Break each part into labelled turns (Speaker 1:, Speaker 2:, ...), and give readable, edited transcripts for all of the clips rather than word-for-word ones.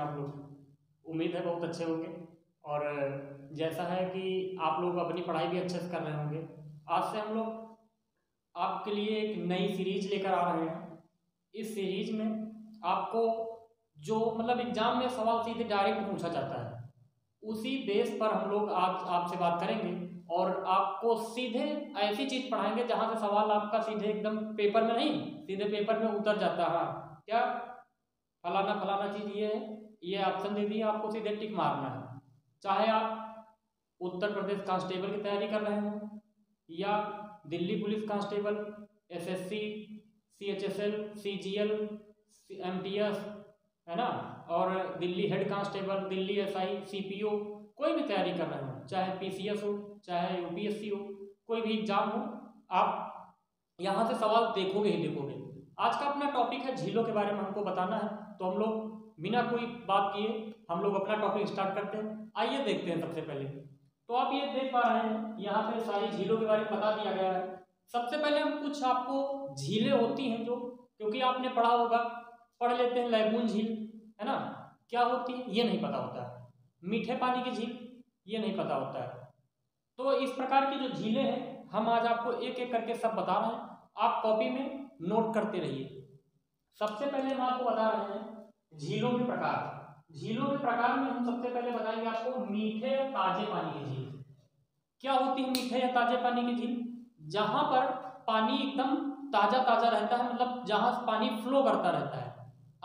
Speaker 1: आप लोग? उम्मीद है बहुत अच्छे होंगे। और जैसा है कि आप लोग अपनी पढ़ाई भी अच्छे से कर रहे होंगे, आज से हम लोग आपके लिए एक नई सीरीज लेकर आ रहे हैं। इस सीरीज में आपको जो मतलब एग्जाम में सवाल सीधे डायरेक्ट पूछा जाता है, उसी बेस पर हम लोग आज आपसे बात करेंगे और आपको सीधे ऐसी चीज पढ़ाएंगे जहां से सवाल आपका सीधे एकदम पेपर में नहीं, सीधे पेपर में उतर जाता है। क्या फलाना फलाना चीज ये है, ये ऑप्शन दे दिए, आपको सीधे टिक मारना है। चाहे आप उत्तर प्रदेश कांस्टेबल की तैयारी कर रहे हो या Delhi police constable, SSC, CHSL, CGL, MTS, है ना, और Delhi head constable, Delhi SI, CPO, कोई भी तैयारी कर रहे हो, चाहे पीसीएस हो, चाहे यूपीएससी हो, कोई भी एग्जाम हो, आप यहाँ से सवाल देखोगे ही देखोगे। आज का अपना टॉपिक है झीलों के बारे में हमको बताना है, तो हम लोग बिना कोई बात किए हम लोग अपना टॉपिक स्टार्ट करते हैं। आइए देखते हैं। सबसे पहले तो आप ये देख पा रहे हैं यहाँ पे सारी झीलों के बारे में बता दिया गया है। सबसे पहले हम कुछ आपको झीलें होती हैं जो, क्योंकि आपने पढ़ा होगा, पढ़ लेते हैं लैगून झील, है ना, क्या होती है ये नहीं पता होता है। मीठे पानी की झील ये नहीं पता होता है। तो इस प्रकार की जो झीलें हैं हम आज आपको एक एक करके सब बता रहे हैं, आप कॉपी में नोट करते रहिए। सबसे पहले हम आपको बता रहे हैं झीलों के प्रकार। झीलों के प्रकार में हम सबसे पहले बताएंगे आपको मीठे या ताजे पानी की झील। क्या होती है मीठे या ताजे पानी की झील? जहां पर पानी एकदम ताजा ताजा रहता है, मतलब जहां पानी फ्लो करता रहता है,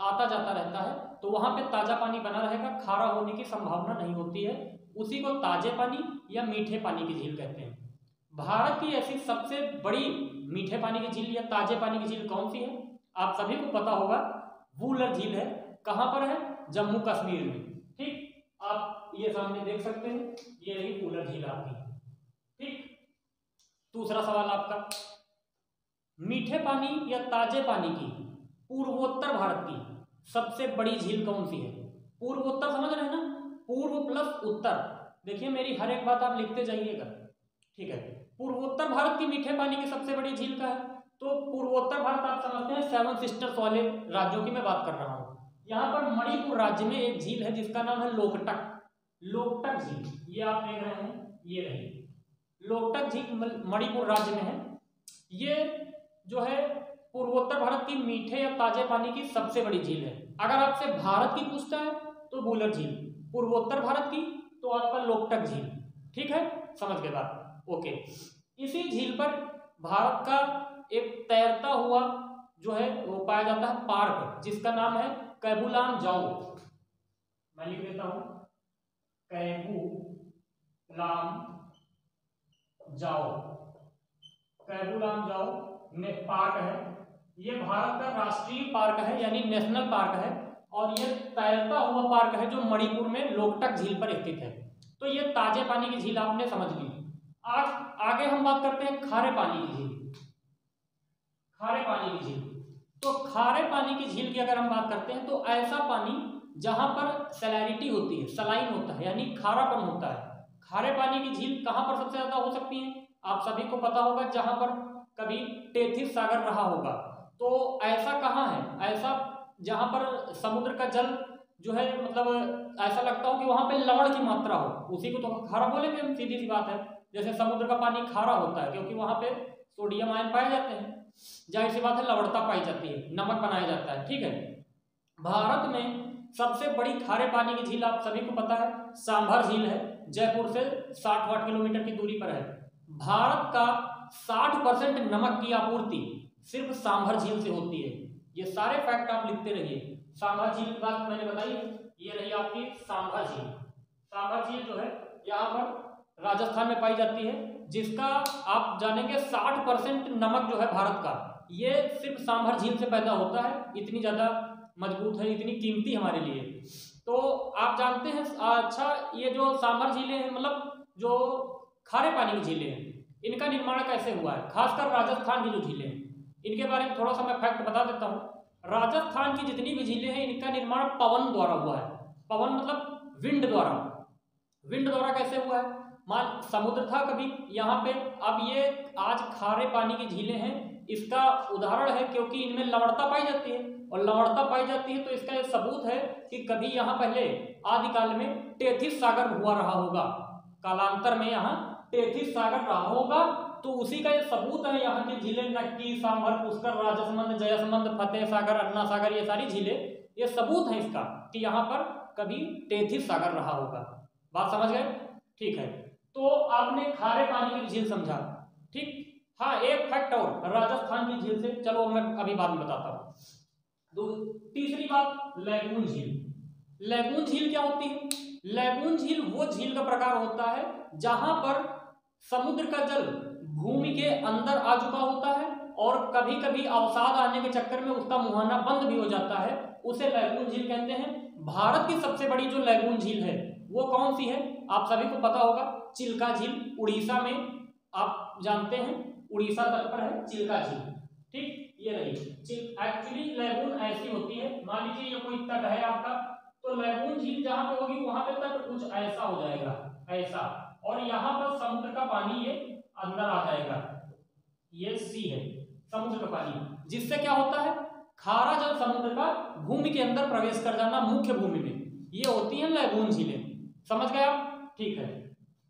Speaker 1: आता जाता रहता है, तो वहां पे ताजा पानी बना रहेगा, खारा होने की संभावना नहीं होती है। उसी को ताजे पानी या मीठे पानी की झील कहते हैं। भारत की ऐसी सबसे बड़ी मीठे पानी की झील या ताजे पानी की झील कौन सी है? आप सभी को पता होगा, वूलर झील है। कहां पर है? जम्मू कश्मीर में। ठीक, आप ये सामने देख सकते हैं, ये रही वूलर झील आपकी। ठीक, दूसरा सवाल आपका, मीठे पानी या ताजे पानी की पूर्वोत्तर भारत की सबसे बड़ी झील कौन सी है? पूर्वोत्तर समझ रहे हैं ना, पूर्व प्लस उत्तर। देखिए मेरी हर एक बात आप लिखते जाइएगा, ठीक है। पूर्वोत्तर भारत की मीठे पानी की सबसे बड़ी झील का है, तो पूर्वोत्तर भारत आप समझते हैं सेवन सिस्टर्स वाले राज्यों की मैं बात कर रहा हूं। यहाँ पर मणिपुर राज्य में एक झील है जिसका नाम है लोकटक। लोकटक झील, ये आप देख रहे हैं, ये रही लोकटक झील, मणिपुर राज्य में है। ये जो है पूर्वोत्तर भारत की मीठे या ताजे पानी की सबसे बड़ी झील है। अगर आपसे भारत की पूछता है तो वूलर झील, पूर्वोत्तर भारत की तो आपका लोकटक झील। ठीक है, समझ गए बात? ओके। इसी झील पर भारत का एक तैरता हुआ जो है वो पाया जाता है पार्क, जिसका नाम है कैबुलाम जाओ। मैं लिख देता हूं, कैबुलाम जाओ। कैबुलाम जाओ पार्क है, ये भारत का राष्ट्रीय पार्क है, यानी नेशनल पार्क है, और ये तैरता हुआ पार्क है जो मणिपुर में लोकटक झील पर स्थित है। तो ये ताजे पानी की झील आपने समझ ली। आज आगे हम बात करते हैं खारे पानी की झील। खारे पानी की झील, तो खारे पानी की झील की अगर हम बात करते हैं तो ऐसा पानी जहां पर सैलिनिटी होती है, सलाइन होता है, यानी खारापन होता है। खारे पानी की झील कहां पर सबसे ज्यादा हो सकती है? आप सभी को पता होगा, जहां पर कभी टेथिस सागर रहा होगा। तो ऐसा कहाँ है? ऐसा जहां पर समुद्र का जल जो है, मतलब ऐसा लगता हो कि वहां पे लवण की मात्रा हो, उसी को तो खारा बोलेंगे हम, सीधी सी बात है। जैसे समुद्र का पानी खारा होता है क्योंकि वहां पे सोडियम आयन पाए जाते हैं, जाहिर सी बात है लवणता पाई जाती है, नमक बनाया जाता है। ठीक है, भारत में सबसे बड़ी खारे पानी की झील आप सभी को पता है सांभर झील है, जयपुर से 60-60 किलोमीटर की दूरी पर है। भारत का 60% नमक की आपूर्ति सिर्फ सांभर झील से होती है। ये सारे फैक्ट आप लिखते रहिए। सांभर झील की बात मैंने बताई, ये रही आपकी सांभर झील। सांभर झील जो है यहाँ पर राजस्थान में पाई जाती है, जिसका आप जानेंगे 60% नमक जो है भारत का, ये सिर्फ सांभर झील से पैदा होता है। इतनी ज्यादा मजबूत है, इतनी कीमती हमारे लिए। तो आप जानते हैं, अच्छा ये जो सांभर झीलें हैं, मतलब जो खारे पानी की झीलें हैं, इनका निर्माण कैसे हुआ है? खासकर राजस्थान की जो झीलें हैं, इनके बारे में थोड़ा सा मैं फैक्ट बता देता हूँ। राजस्थान की जितनी भी झीलें हैं, इनका निर्माण पवन द्वारा हुआ है। पवन मतलब विंड द्वारा। विंड द्वारा कैसे हुआ है? मान समुद्र था कभी यहाँ पे, अब ये आज खारे पानी की झीलें हैं, इसका उदाहरण है क्योंकि इनमें लवणता पाई जाती है। और लवणता पाई जाती है, तो इसका एक सबूत है कि कभी यहाँ पहले आदिकाल में टेथिस सागर हुआ रहा होगा, कालांतर में यहाँ टेथिस सागर रहा होगा। तो उसी का ये सबूत है। यहाँ की झीलें नक्की, सांभर, पुष्कर, राजसमंद, जयसमंद, फतेह सागर, अन्ना सागर, ये सारी झीलें, ये सबूत है इसका कि यहाँ पर कभी टेथिस सागर रहा होगा। बात समझ गए? ठीक है, तो आपने खारे पानी की झील समझा, ठीक। हाँ, एक फैक्ट और राजस्थान की झील से, चलो मैं अभी बाद में बताता हूँ। तीसरी बात, लैगून झील। लैगून झील क्या होती है? लैगून झील वो झील का प्रकार होता है जहां पर समुद्र का जल भूमि के अंदर आ चुका होता है और कभी कभी अवसाद आने के चक्कर में उसका मुहाना बंद भी हो जाता है, उसे लैगून झील कहते हैं। भारत की सबसे बड़ी जो लैगून झील है वो कौन सी है? आप सभी को पता होगा, चिल्का झील, उड़ीसा में, आप जानते हैं उड़ीसा तट पर है चिल्का झील, ठीक। ये रही एक्चुअली लैगून ऐसी होती है, मान लीजिए ये कोई तट है आपका, तो लैगून झील जहां पे होगी वहां पे तट कुछ ऐसा हो जाएगा, ऐसा, और यहाँ पर समुद्र का पानी ये अंदर आ जाएगा, ये सी है समुद्र का पानी, जिससे क्या होता है, खारा जल समुद्र का भूमि के अंदर प्रवेश कर जाना, मुख्य भूमि में, ये होती है लैगून झीलें। समझ गए आप? ठीक है,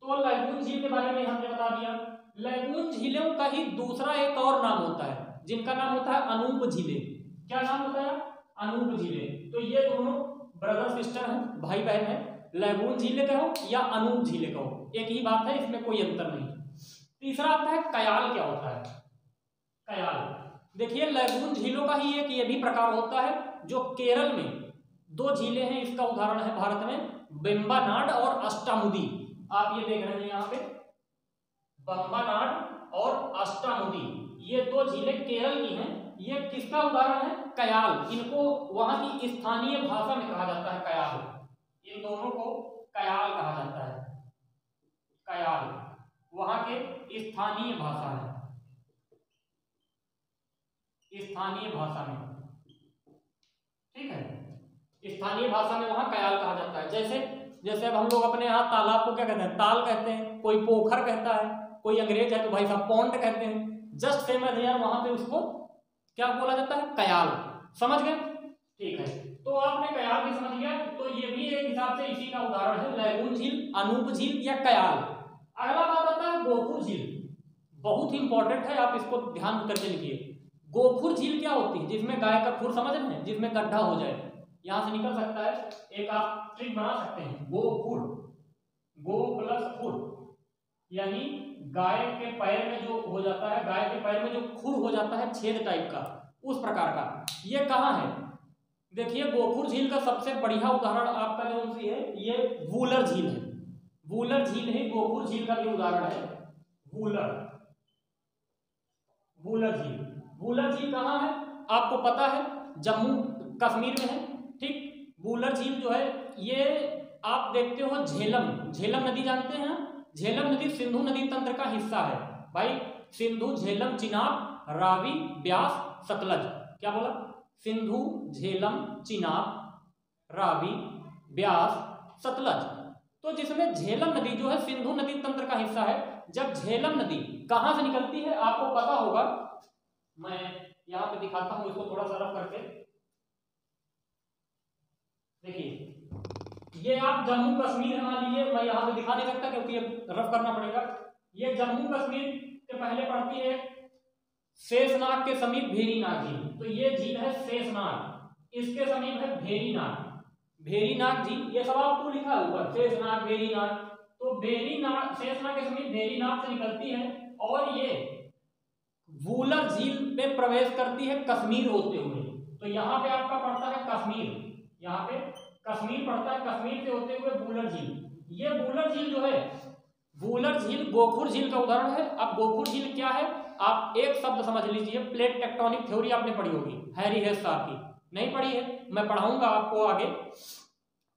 Speaker 1: तो लैगून झील के बारे में हमने बता दिया। लैगून झीलों का ही दूसरा एक और नाम होता है, जिनका नाम होता है अनूप झीलें। क्या नाम होता है? अनूप झीलें। तो ये दोनों ब्रदर सिस्टर हैं, भाई बहन हैं, लैगून झीलें कहो या अनूप झीलें कहो, एक ही बात है, इसमें कोई अंतर नहीं। तीसरा आता है कयाल। क्या होता है कयाल? देखिए, लैगून झीलों का ही एक ये भी प्रकार होता है जो केरल में दो झीलें हैं, इसका उदाहरण है भारत में वेम्बनाड और अष्टामुदी। आप ये देख रहे हैं यहाँ पे वेम्बनाड और अष्टामुदी, ये दो झीलें केरल की हैं। ये किसका उदाहरण है? कयाल। इनको वहां की स्थानीय भाषा में कहा जाता है कयाल, इन दोनों को कयाल कहा जाता है। कयाल वहां के स्थानीय भाषा है, स्थानीय भाषा में, ठीक है, स्थानीय भाषा में वहां कयाल कहा जाता है। जैसे अब हम लोग अपने यहाँ तालाब को क्या कहते हैं? ताल कहते हैं, कोई पोखर कहता है, कोई अंग्रेज है तो भाई साहब पॉन्ड कहते हैं। जस्ट सेम है यार, वहां पे उसको क्या बोला जाता है? कयाल। समझ गए? ठीक है, तो आपने कयाल भी समझ गया, तो ये भी एक हिसाब से इसी का उदाहरण है, लैगून झील, अनूप झील या कयाल। अगला बात आता है गोखुर झील, बहुत ही इंपॉर्टेंट है, आप इसको ध्यान करके लिखिए। गोखुर झील क्या होती है? जिसमें गाय का खुर, समझ रहे हैं, जिसमें गड्ढा हो जाए, यहां से निकल सकता है, एक आप ट्रिक बना सकते हैं, गोखुर, गो प्लस खुर, यानी गाय के पैर में जो हो जाता है, गाय के पैर में जो खुर हो जाता है छेद टाइप का, उस प्रकार का। ये कहाँ है? देखिए, गोखुर झील का सबसे बढ़िया उदाहरण आपका जो सी है, ये वूलर झील है। वूलर झील ही गोखुर झील का भी उदाहरण है। वूलर झील, वूलर झील कहाँ है? आपको पता है, जम्मू कश्मीर में है, ठीक। वूलर झील जो है, ये आप देखते हो झेलम नदी जानते हैं? झेलम नदी सिंधु नदी तंत्र का हिस्सा है भाई। सिंधु, झेलम, चिनाब, रावी, ब्यास, सतलज। क्या बोला? सिंधु, झेलम, चिनाब, रावी, ब्यास, सतलज। तो जिसमें झेलम नदी जो है सिंधु नदी तंत्र का हिस्सा है। जब झेलम नदी कहां से निकलती है आपको पता होगा, मैं यहां पे दिखाता हूं इसको थोड़ा सा रफ करके। देखिए, ये आप जम्मू कश्मीर है, मान लीजिए, मैं यहां पे दिखा नहीं सकता क्योंकि ये रफ करना पड़ेगा। ये जम्मू कश्मीर के पहले पड़ती है शेषनाग के समीप भेरीनाग झील, तो ये झील है शेषनाग, इसके समीप है भेरीनाग, भेरीनाग झील, ये सब आपको लिखा है ऊपर, शेषनाग, भेरीनाग। तो भेरीनाग, शेषनाग के समीप भेरीनाग से निकलती है और ये वूलर झील में प्रवेश करती है कश्मीर होते हुए। तो यहाँ पे आपका पड़ता है कश्मीर, यहाँ पे कश्मीर पड़ता है, कश्मीर से होते हुए वूलर झील। ये वूलर झील जो है, वूलर झील गोखुर झील का उदाहरण है। अब गोखुर झील क्या है, आप एक शब्द समझ लीजिए, प्लेट टेक्टोनिक थ्योरी आपने पढ़ी होगी, हैरी हेस साहब की, नहीं पढ़ी है, मैं पढ़ाऊंगा आपको आगे।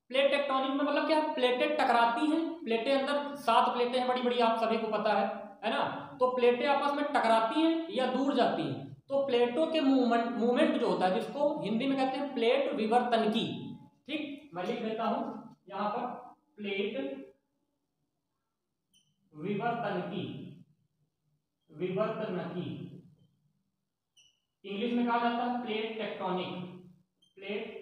Speaker 1: प्लेट टेक्टोनिक में मतलब क्या है? प्लेटें टकराती हैं, प्लेटें अंदर 7 प्लेटें हैं बड़ी बड़ी, आप सभी को पता है ना। तो प्लेटें आपस में टकराती हैं या दूर जाती हैं, तो प्लेटों के मूवमेंट जो होता है, जिसको हिंदी में कहते हैं प्लेट विवर्तनकी, ठीक। मैं लिख देता हूं यहां पर, प्लेट विवर्तनकी, इंग्लिश में कहा जाता है प्लेट टेक्टोनिक, प्लेट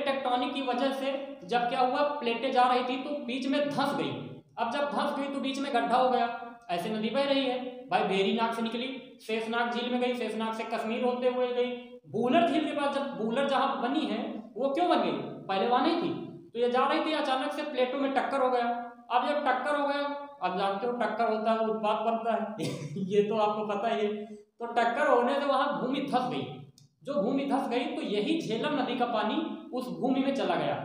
Speaker 1: टेक्टोनिक की वजह से जब क्या हुआ, प्लेटें जा रही थी तो बीच में धंस गई। अब जब धंस गई तो बीच में गड्ढा हो गया, ऐसे नदी बह रही है भाई, वेरीनाग से निकली, शेषनाग झील में गई, शेषनाग से कश्मीर होते हुए गई, बूलर झील के पास, जब बूलर जहां बनी है वो क्यों बन गई, पहले वहां नहीं थी, तो ये जा रही थी, अचानक से प्लेटों में टक्कर हो गया। अब जब टक्कर हो गया, अब जानते हो टक्कर होता है उत्पाद बनता है ये तो आपको पता ही है। तो टक्कर होने से वहां भूमि धंस गई, जो भूमि धंस गई तो यही झेलम नदी का पानी उस भूमि में चला गया,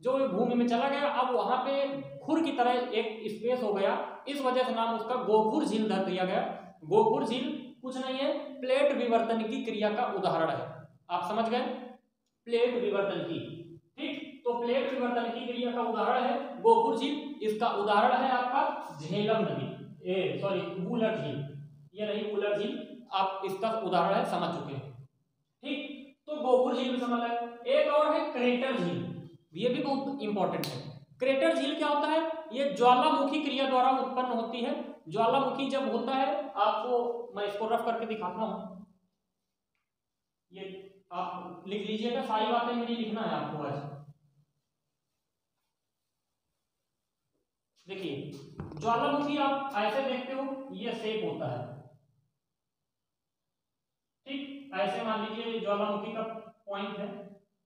Speaker 1: जो भूमि में चला गया, अब वहां पे खुर की तरह एक स्पेस हो गया, इस वजह से नाम उसका गोखुर झील धर दिया गया। गोखुर झील कुछ नहीं है, प्लेट विवर्तन की क्रिया का उदाहरण है, आप समझ गए, प्लेट विवर्तन की, ठीक। तो प्लेट विवर्तन की क्रिया का उदाहरण है गोखुर झील, इसका उदाहरण है आपका झेलम नदी, सॉरी बूलर झील, ये रही बूलर झील, आप इसका उदाहरण है समझ चुके हैं, ठीक। तो गोखुर झील समझ आए। एक और है क्रेटर झील, ये भी बहुत इंपॉर्टेंट है। क्रेटर झील क्या होता है, ये ज्वालामुखी क्रिया द्वारा उत्पन्न होती है। ज्वालामुखी जब होता है, आपको मैं इसको रफ करके दिखाता हूं, ये आप लिख लीजिएगा, सारी बातें मेरी लिखना है आपको आज। देखिए ज्वालामुखी आप ऐसे देखते हो, ये शेप होता है, ठीक, ऐसे मान लीजिए ज्वालामुखी का पॉइंट है,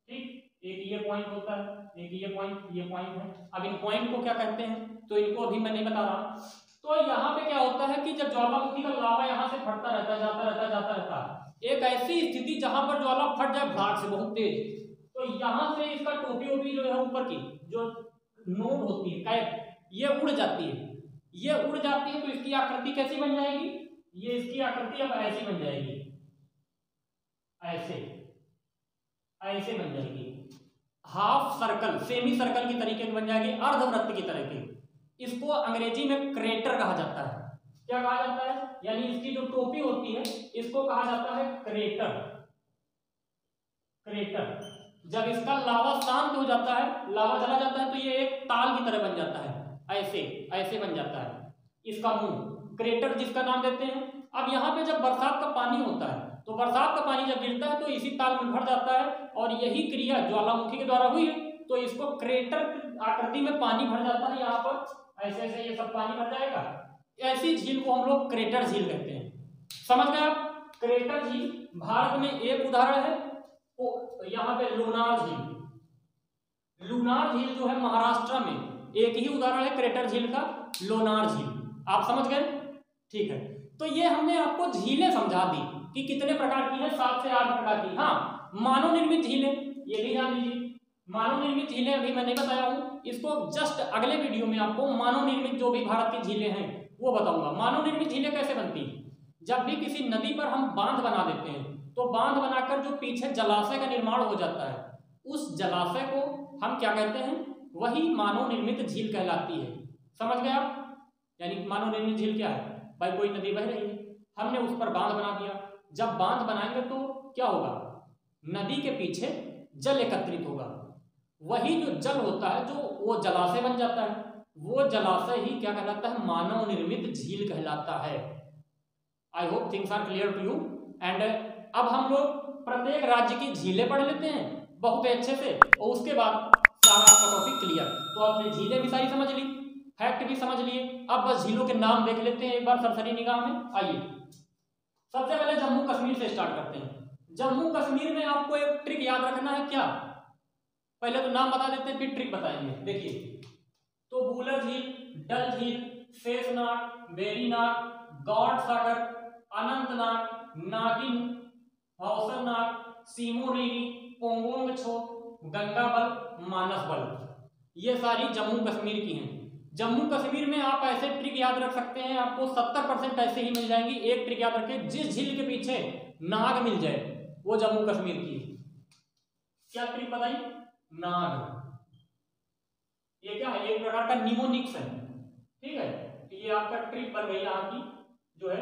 Speaker 1: ठीक, एक ये पॉइंट होता है, एक ये पॉइंट है। अब इन पॉइंट को क्या कहते हैं तो इनको अभी मैं नहीं बता रहा। तो यहाँ पे क्या होता है कि जब ज्वालामुखी का लावा यहाँ से फटता रहता है, जाता रहता है, एक ऐसी स्थिति जहां पर ज्वाला फट जाए भाग से बहुत तेज, तो यहाँ से इसका टोपी जो है ऊपर की जो नोट होती है, कैप, ये उड़ जाती है, ये उड़ जाती है, तो इसकी आकृति कैसी बन जाएगी, ये इसकी आकृति अब ऐसी बन जाएगी, ऐसे बन जाएगी, हाफ सर्कल, सेमी सर्कल की तरीके की बन जाएगी, अर्धवृत्त की तरह की। इसको अंग्रेजी में क्रेटर कहा जाता है। क्या कहा जाता है, यानी इसकी जो टोपी होती है इसको कहा जाता है क्रेटर। जब इसका लावा शांत हो जाता है, लावा चला जाता है, तो ये एक ताल की तरह बन जाता है, ऐसे बन जाता है इसका मुंह, क्रेटर जिसका नाम देते हैं। अब यहाँ पे जब बरसात का पानी होता है, तो बरसात का पानी जब गिरता है तो इसी ताल में भर जाता है, और यही क्रिया ज्वालामुखी के द्वारा हुई है, तो इसको क्रेटर आकृति में पानी भर जाता है, यहाँ पर ऐसे ये सब पानी भर जाएगा, ऐसी झील को हम लोग क्रेटर झील कहते हैं। समझ गए आप, क्रेटर झील भारत में एक उदाहरण है, यहाँ पे लूनार झील जो है महाराष्ट्र में एक ही उदाहरण है क्रेटर झील का, लोनार झील, आप समझ गए, ठीक है। तो ये हमने आपको झीलें समझा दी कि कितने प्रकार की है, 7 से 8 प्रकार की। हाँ, मानव निर्मित झीलें, ये भी जान लीजिए, मानव निर्मित झीलें अभी मैं नहीं बताया हूं, इसको जस्ट अगले वीडियो में आपको मानव निर्मित जो भी भारत की झीलें हैं वो बताऊंगा। मानव निर्मित झीलें कैसे बनती हैं, जब भी किसी नदी पर हम बांध बना देते हैं, तो बांध बनाकर जो पीछे जलाशय का निर्माण हो जाता है, उस जलाशय को हम क्या कहते हैं, वही मानव निर्मित झील कहलाती है। समझ गए आप, यानी मानव निर्मित झील क्या है, भाई कोई नदी बह रही है, हमने उस पर बांध बना दिया, जब बांध बनाएंगे तो क्या होगा, नदी के पीछे जल एकत्रित होगा, वही जो जल होता है जो वो जलाशय बन जाता है, वो जलाशय ही क्या कहलाता है, मानव निर्मित झील कहलाता है। I hope things are clear to you. And अब हम लोग प्रत्येक राज्य की झीलें पढ़ लेते हैं बहुत अच्छे से, और उसके बाद सारा आपका टॉपिक क्लियर। तो आपने झीलें भी सारी समझ ली, फैक्ट भी समझ लिए, अब बस झीलों के नाम देख लेते हैं एक बार सरसरी निगाह में। आइए सबसे पहले जम्मू कश्मीर से स्टार्ट करते हैं। जम्मू कश्मीर में आपको एक ट्रिक याद रखना है, क्या, पहले तो नाम बता देते हैं फिर ट्रिक बताएंगे। देखिए, तो बूलर झील, डल झील, शेषनाग, वेरीनाग, गौड़ सागर, अनंतनाग, नागिन, हौसरनाग, सिमोरेगी, पोंगोंग छो, गंगाबल, मानसबल, ये सारी जम्मू कश्मीर की हैं। जम्मू कश्मीर में आप ऐसे ट्रिक याद रख सकते हैं, आपको 70% ऐसे ही मिल जाएंगी। एक ट्रिक याद रखें, जिस झील के पीछे नाग मिल जाए वो जम्मू कश्मीर की है। क्या ट्रिक बताई, नाग, ये क्या है, एक प्रकार का निमोनिक्स है, ठीक है। ये आपका ट्रिक बन गई यहाँ की जो है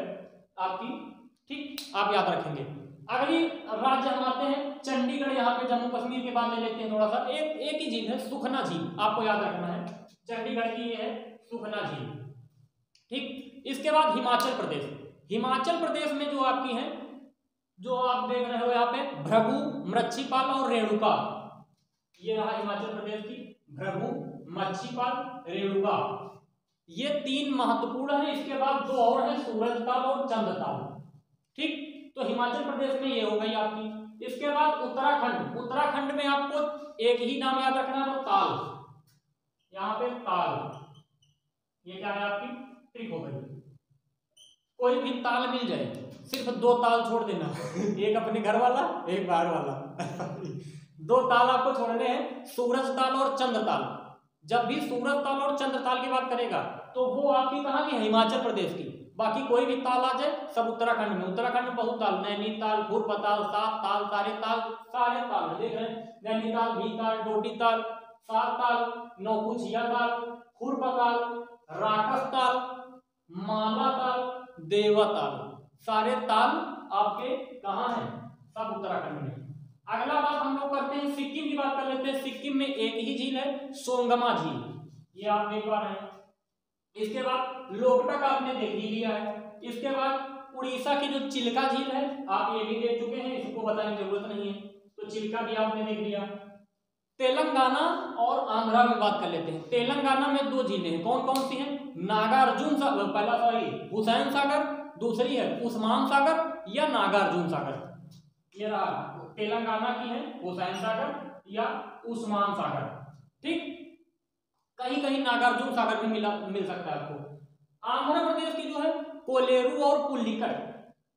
Speaker 1: आपकी, ठीक, आप याद रखेंगे। अगली राज्य हम आते हैं चंडीगढ़, यहाँ पे जम्मू कश्मीर के बाद ले लेते हैं थोड़ा सा, एक ही झील है, सुखना झील, आपको याद रखना है, चंडीगढ़ की ये है सुखना झील, ठीक। इसके बाद हिमाचल प्रदेश में जो आपकी है जो आप देख रहे हो यहाँ पे भृगु, मच्छीपाल और रेणुका, ये रहा हिमाचल प्रदेश की भृगु, मच्छीपाल, रेणुका, ये 3 महत्वपूर्ण है। इसके बाद 2 और है, सूरजताल और चंद्रताल। ठीक, तो हिमाचल प्रदेश में ये हो गई आपकी। इसके बाद उत्तराखंड, उत्तराखंड में आपको एक ही नाम याद रखना है, वो ताल, यहाँ पे ताल, ये क्या है आपकी ट्रिक हो गई। कोई भी ताल मिल जाए, सिर्फ 2 ताल छोड़ देना एक अपने घर वाला, एक बाहर वाला 2 ताल आपको छोड़ने हैं, सूरज ताल और चंद्र ताल। जब भी सूरज ताल और चंद्र ताल की बात करेगा तो वो आपकी कहाँ की, हिमाचल प्रदेश की। बाकी कोई भी ताल आ जाए सब उत्तराखंड में। उत्तराखंड में बहुत ताल, नैनीताल, खुरपताल, सात ताल, सारे ताल देख रहे हैं, नैनीताल, भीताल, डोडी ताल, सात ताल, नौकुचिया ताल, खुरपताल, राकस ताल, माला ताल, देवा ताल, सारे ताल आपके कहाँ हैं, सब उत्तराखंड में। अगला बात हम लोग करते हैं, सिक्किम की बात कर लेते हैं। सिक्किम में एक ही झील है, सोंगमा झील, ये आप देख पा रहे हैं। इसके बाद लोकटक आपने देख ही लिया है। इसके बाद उड़ीसा की जो चिल्का झील है आप ये भी देख चुके हैं, इसको बताने की जरूरत नहीं है, तो चिल्का भी आपने देख लिया। तेलंगाना और आंध्रा में बात कर लेते हैं। तेलंगाना में 2 झीलें हैं, कौन कौन सी हैं, नागार्जुन सागर, पहला सॉरी हुसैन सागर, दूसरी है उस्मान सागर या नागार्जुन सागर। ये रहा तेलंगाना की है हुसैन सागर या उस्मान सागर। ठीक, कहीं कहीं नागार्जुन सागर भी मिल सकता है आपको। आंध्र प्रदेश की जो है कोलेरू और पुल्लिकट,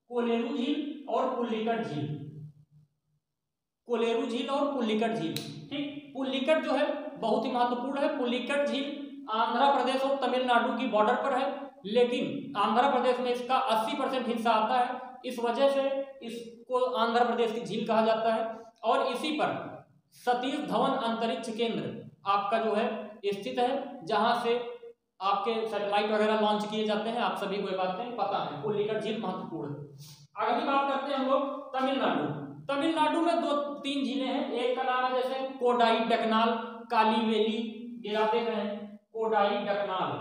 Speaker 1: कोलेरू झील और पुल्लिकट झील, कोलेरू झील और पुल्लिकट झील। ठीक, पुल्लिकट जो है बहुत ही महत्वपूर्ण है। पुल्लिकट झील आंध्र प्रदेश और तमिलनाडु की बॉर्डर पर है, लेकिन आंध्र प्रदेश में इसका 80% हिस्सा आता है, इस वजह से इसको आंध्र प्रदेश की झील कहा जाता है। और इसी पर सतीश धवन अंतरिक्ष केंद्र आपका जो है स्थित है, जहां से आपके सैटेलाइट वगैरह लॉन्च किए जाते हैं, आप सभी को ये बातें पता है। पुल्लिकट झील महत्वपूर्ण है। अगली बात करते हैं हम लोग तमिलनाडु। तमिलनाडु में 2-3 झीलें हैं, एक का नाम है जैसे कोडाई डकनाल, कालीवेली, ये आप देख रहे हैं कोडाई डकनाल,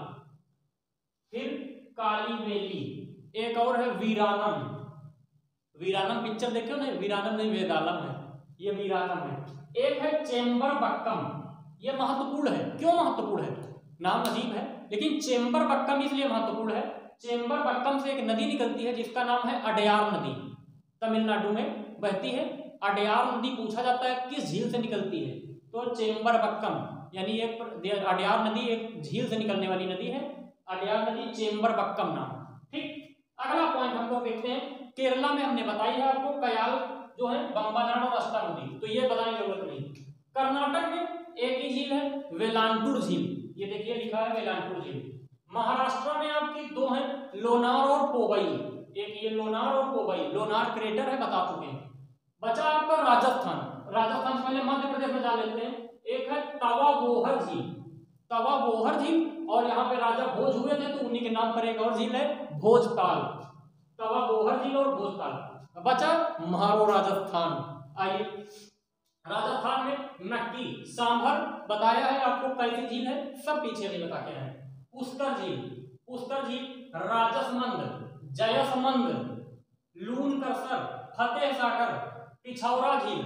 Speaker 1: फिर कालीवेली, एक और है वीरानम, वीरानम पिक्चर देखे हो ना, वीरानम नहीं वेदालम है, ये वीरानम है। एक है चेंबर बक्कम, ये महत्वपूर्ण है। क्यों महत्वपूर्ण है, नाम अजीब है लेकिन चेंबर बक्कम इसलिए महत्वपूर्ण है, चेंबर बक्कम से एक नदी निकलती है जिसका नाम है अडयार नदी, तमिलनाडु में बहती है। अडयार नदी पूछा जाता है किस झील से निकलती है, तो चेंबर बक्कम, यानी एक अडयार नदी एक झील से निकलने वाली नदी है, अडयार नदी, चेंबर बक्कम नाम। ठीक, अगला पॉइंट हम लोग देखते हैं, केरला में हमने बताई है आपको कयाल जो है, बम्बानाड और अष्टामुडी, तो ये बताने की जरूरत नहीं। कर्नाटक में एक ही झील है, वेलांटूर झील, ये देखिए लिखा है वेलांटूर झील। महाराष्ट्र में आपकी 2 हैं, लोनार और पोवई, एक ये लोनार और पोवई, लोनार क्रेटर है बता चुके हैं। बचा आपका राजस्थान, राजस्थान से पहले मध्य प्रदेश में जा लेते हैं। एक है तवा बोहर झील, तवा बोहर झील, और यहाँ पे राजा भोज हुए थे तो उन्हीं के नाम पर एक और झील है भोजताल, तवा बोहर झील और भोजताल। बचा म्हारो राजस्थान। आइए, राजस्थान में नक्की, सांभर बताया है आपको कैसी झील है, सब पीछे नहीं बता के आए। पुष्कर झील, पुष्कर झील, राजसमंद, जयसमंद, लूनकरसर, फतेह सागर, पिछौरा झील,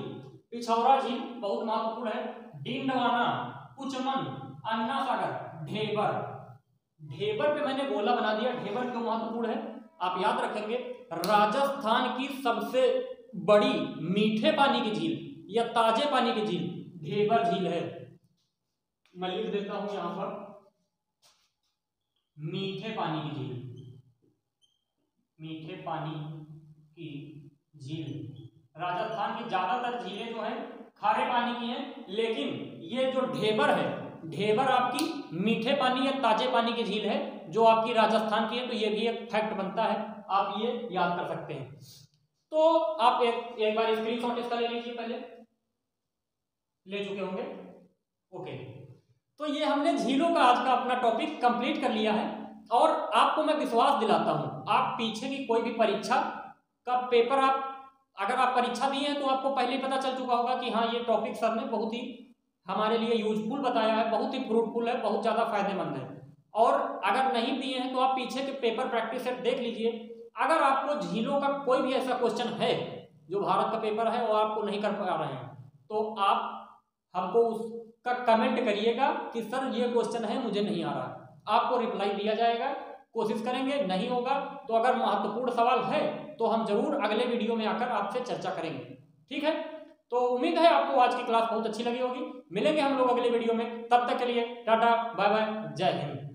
Speaker 1: पिछौरा झील बहुत महत्वपूर्ण है, डिंडवाना, कुचमन, अन्ना सागर, ढेबर, ढेबर पे मैंने गोला बना दिया। ढेबर क्यों महत्वपूर्ण है आप याद रखेंगे, राजस्थान की सबसे बड़ी मीठे पानी की झील या ताजे पानी की झील ढेबर झील है। मैं लिख देता हूं यहां पर, मीठे पानी की झील, मीठे पानी की झील। राजस्थान की ज्यादातर झीलें जो है खारे पानी की हैं, लेकिन ये जो ढेबर है, ढेबर आपकी मीठे पानी या ताजे पानी की झील है जो आपकी राजस्थान की है, तो ये भी एक फैक्ट बनता है, आप ये याद कर सकते हैं। तो आप एक बार स्क्रीनशॉट इसका ले लीजिए, पहले ले चुके होंगे। ओके, तो ये हमने झीलों का आज का अपना टॉपिक कंप्लीट कर लिया है, और आपको मैं विश्वास दिलाता हूं, आप पीछे की कोई भी परीक्षा का पेपर अगर आप परीक्षा दिए हैं तो आपको पहले ही पता चल चुका होगा कि हाँ, ये टॉपिक सर ने बहुत ही हमारे लिए यूजफुल बताया है, बहुत ही फ्रूटफुल है, बहुत ज़्यादा फायदेमंद है। और अगर नहीं दिए हैं तो आप पीछे के पेपर प्रैक्टिस सेट देख लीजिए। अगर आपको झीलों का कोई भी ऐसा क्वेश्चन है जो भारत का पेपर है वो आपको नहीं कर पा रहे हैं, तो आप हमको उसका कमेंट करिएगा कि सर ये क्वेश्चन है मुझे नहीं आ रहा, आपको रिप्लाई दिया जाएगा। कोशिश करेंगे, नहीं होगा तो अगर महत्वपूर्ण सवाल है तो हम जरूर अगले वीडियो में आकर आपसे चर्चा करेंगे। ठीक है, तो उम्मीद है आपको आज की क्लास बहुत अच्छी लगी होगी। मिलेंगे हम लोग अगले वीडियो में, तब तक के लिए टाटा बाय बाय, जय हिंद।